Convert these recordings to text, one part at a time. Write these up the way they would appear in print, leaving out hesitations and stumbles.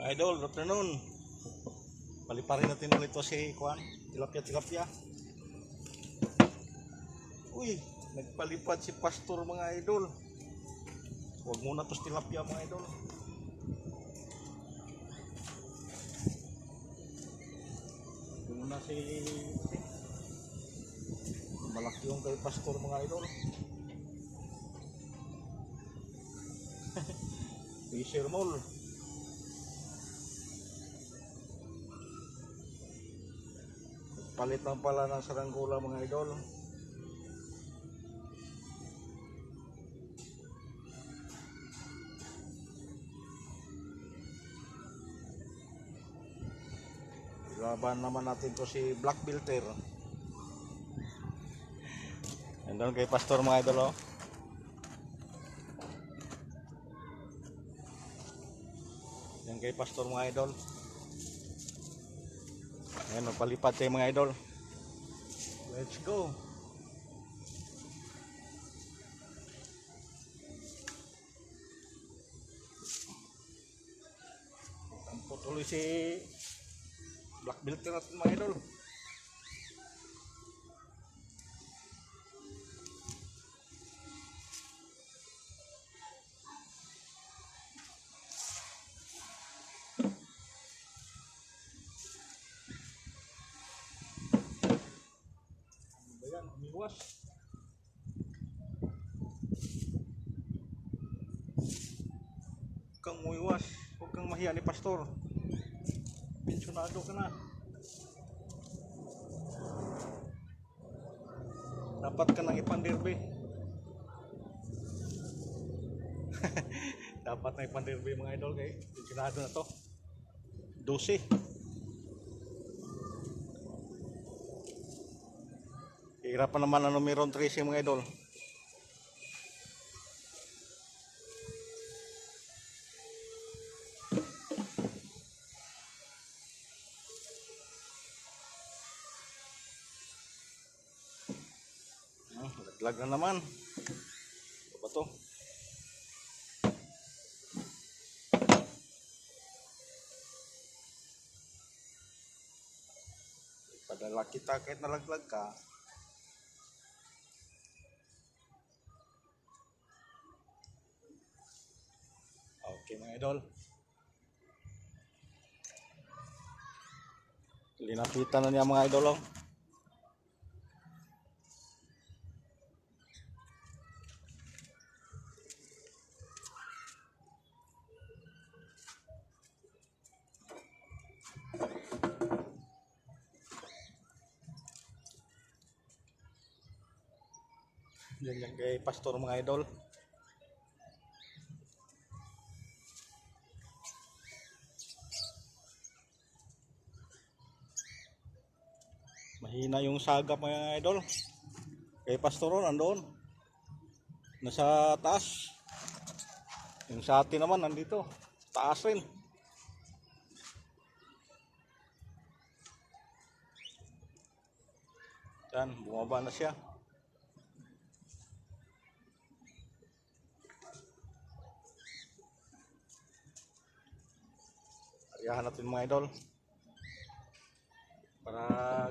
Mga idol, good afternoon. Paliparin natin ulit ito si Kwan. Tilapia. Uy, nagpalipad si Pastor mga idol. Huwag muna ito tilapia mga idol. Ito muna si malaki yung kay Pastor mga idol. Fisher Mall. Palit lang pala ng saranggola mga idol. Laban naman natin to si Black Filter. Nandun kay Pastor mga idol oh. Yan kay Pastor mga idol. Ayan, magpalipad tayo mga idol. Let's go. Tampo tuloy si Black Filter natin mga idol. Ayan, umiwas. Huwag kang umiwas. Huwag kang mahiya ni Pastor. Pensionado ka na. Dapat ka nang ipandirbe. Dapat na ipandirbe mga idol kay pensionado na to. 12. Hirapan naman ang numero 13 mga idol. Laglag na naman. Ano ba to? Padala kita kahit nalaglag ka. Okay mga idol. Linapitan na niya mga idol oh. Yan kay Pastor mga idol. Mahina yung sagap mga idol. Kay Pastor nandoon. Nasa taas. Yung sa atin naman nandito. Taas rin. Yan, bumaba na siya. Ariyahan natin mga idol. Para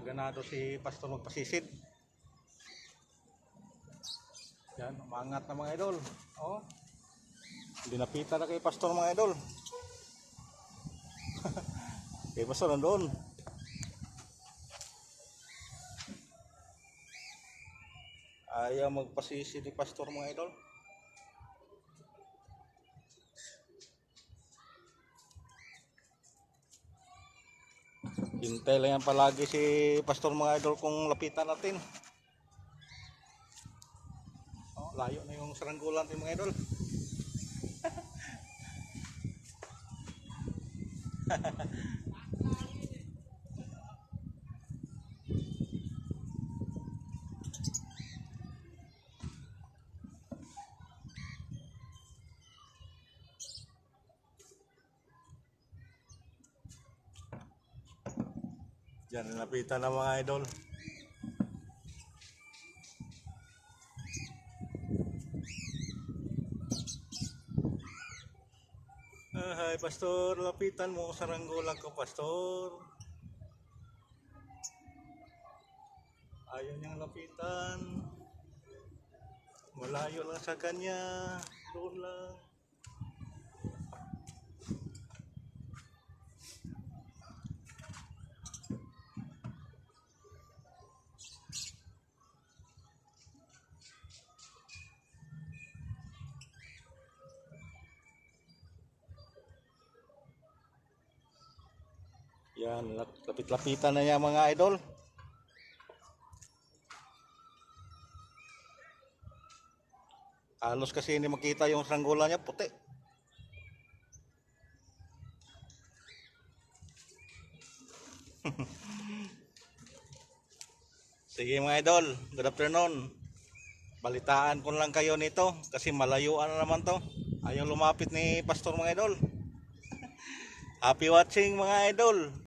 ganado si Pastor magpasisid. Yan, umangat na mga idol. Oh. Dinapita na kay Pastor mga idol. Kay Pastor nandoon. Ayaw magpasisid ni Pastor mga idol. Hintay lang yan palagi si Pastor mga idol kung lapitan natin. Oh, layo na yung saranggola natin mga idol. Diyan, lapitan na mga idol. Hi, Pastor. Lapitan mo sa ranggola ko, Pastor. Ayaw niyang lapitan. Malayo lang sa kanya. Doon lang. Yan, lapit-lapitan na niya mga idol. Halos kasi hindi makita yung saranggola niya, puti. Sige mga idol, good afternoon. Balitaan ko lang kayo nito kasi malayuan na naman to. Ayaw lumapit ni Pastor mga idol. Happy watching mga idol.